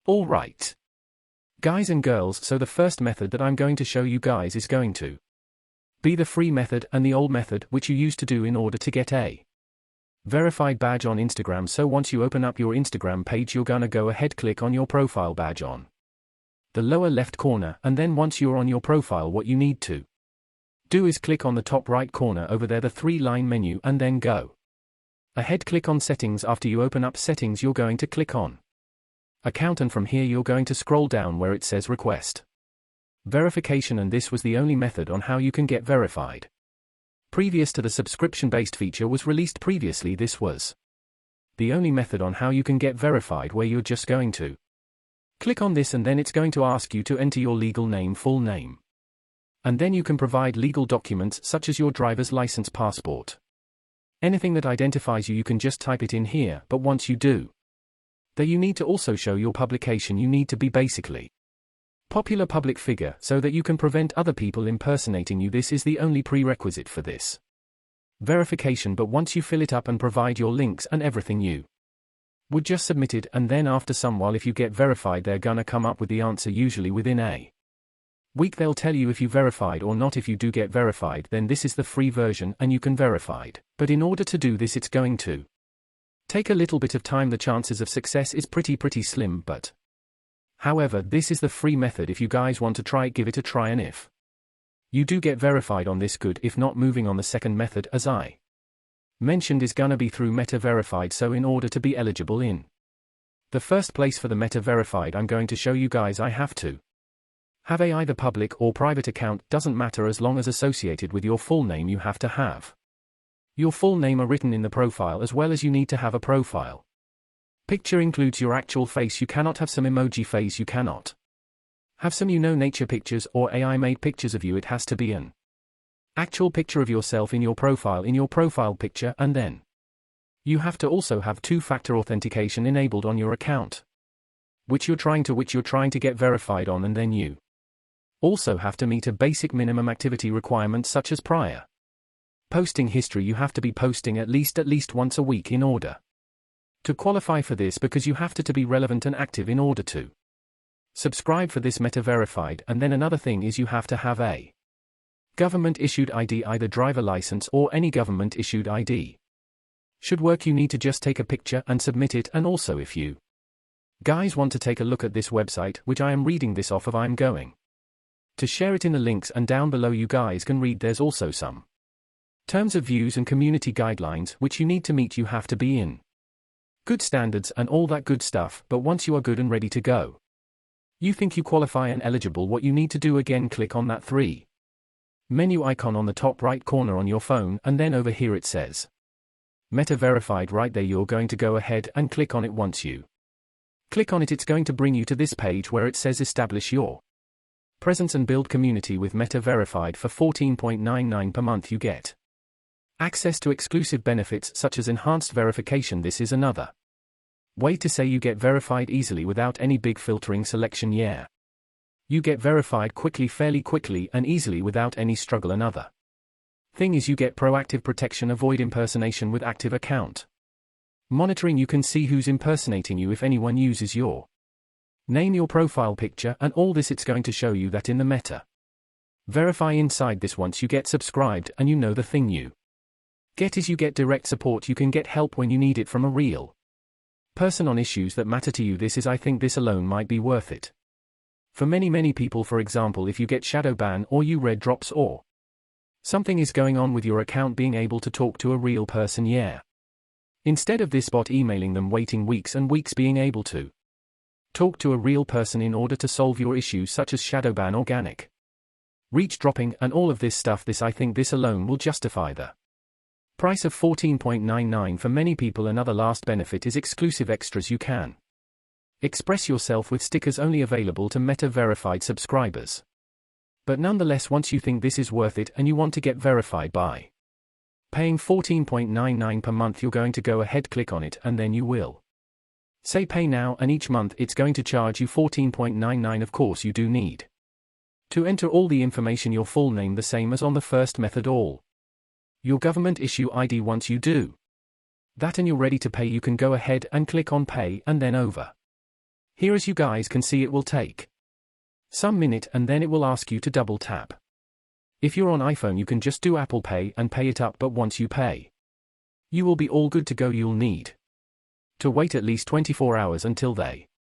Alright. Guys and girls, so the first method that I'm going to show you guys is going to be the free method and the old method which you used to do in order to get a verified badge on Instagram. So once you open up your Instagram page, you're gonna go ahead, click on your profile badge on the lower left corner, and then once you're on your profile, what you need to do is click on the top right corner over there, the 3-line menu, and then go ahead, click on settings. After you open up settings, you're going to click on account, and from here you're going to scroll down where it says request verification, and this was the only method on how you can get verified. Previous to the subscription-based feature was released previously, this was the only method on how you can get verified, where you're just going to click on this and then it's going to ask you to enter your legal name, full name. And then you can provide legal documents such as your driver's license, passport. Anything that identifies you, you can just type it in here, but once you do that, you need to also show your publication. You need to be basically popular public figure so that you can prevent other people impersonating you. This is the only prerequisite for this verification, but once you fill it up and provide your links and everything, you would just submit it, and then after some while, if you get verified, they're gonna come up with the answer. Usually within a week they'll tell you if you verified or not. If you do get verified, then this is the free version and you can verified. But in order to do this, it's going to take a little bit of time. The chances of success is pretty slim, but however, this is the free method. If you guys want to try it, give it a try, and if you do get verified on this, good. If not, moving on, the second method, as I mentioned, is gonna be through Meta Verified. So in order to be eligible in the first place for the Meta Verified, I'm going to show you guys I have to have a either public or private account, doesn't matter, as long as associated with your full name. You have to have your full name written in the profile, as well as you need to have a profile picture includes your actual face. You cannot have some emoji face, you cannot have some nature pictures or AI made pictures of you. It has to be an actual picture of yourself in your profile picture, and then you have to also have two-factor authentication enabled on your account which you're trying to get verified on, and then you also have to meet a basic minimum activity requirement such as prior posting history. You have to be posting at least once a week in order to qualify for this, because you have to be relevant and active in order to subscribe for this Meta Verified. And then another thing is you have to have a government-issued ID, either driver license or any government-issued ID. Should work. You need to just take a picture and submit it. And also, if you guys want to take a look at this website, which I am reading this off of, I'm going to share it in the links, and down below you guys can read. There's also some terms of views and community guidelines which you need to meet. You have to be in good standards and all that good stuff. But once you are good and ready to go, you think you qualify and eligible, what you need to do, again, click on that 3 menu icon on the top right corner on your phone, and then over here it says Meta Verified. Right there, you're going to go ahead and click on it. Once you click on it, it's going to bring you to this page where it says establish your presence and build community with Meta Verified. For $14.99 per month, you get access to exclusive benefits such as enhanced verification. This is another way to say you get verified easily without any big filtering selection. Yeah, you get verified quickly, fairly quickly and easily without any struggle. Another thing is you get proactive protection, avoid impersonation with active account monitoring. You can see who's impersonating you if anyone uses your name, your profile picture, and all this. It's going to show you that in the Meta Verify inside this. Once you get subscribed, and the thing you get is you get direct support. You can get help when you need it from a real person on issues that matter to you. I think this alone might be worth it for many people. For example, if you get shadow ban or you red drops or something is going on with your account, being able to talk to a real person, yeah, instead of this bot emailing them, waiting weeks and weeks, being able to talk to a real person in order to solve your issues such as shadow ban, organic reach dropping, and all of this stuff. I think this alone will justify the price of $14.99 for many people. Another last benefit is exclusive extras. You can express yourself with stickers only available to Meta Verified subscribers. But nonetheless, once you think this is worth it and you want to get verified by paying $14.99 per month, you're going to go ahead, click on it, and then you will say pay now, and each month it's going to charge you $14.99. Of course, you do need to enter all the information, your full name, the same as on the first method, all your government issue ID. Once you do that and you're ready to pay, you can go ahead and click on pay, and then over Here as you guys can see it will take some minute and then it will ask you to double tap. If you're on iPhone you can just do Apple Pay and pay it up, but once you pay, you will be all good to go. You'll need to wait at least 24 hours until they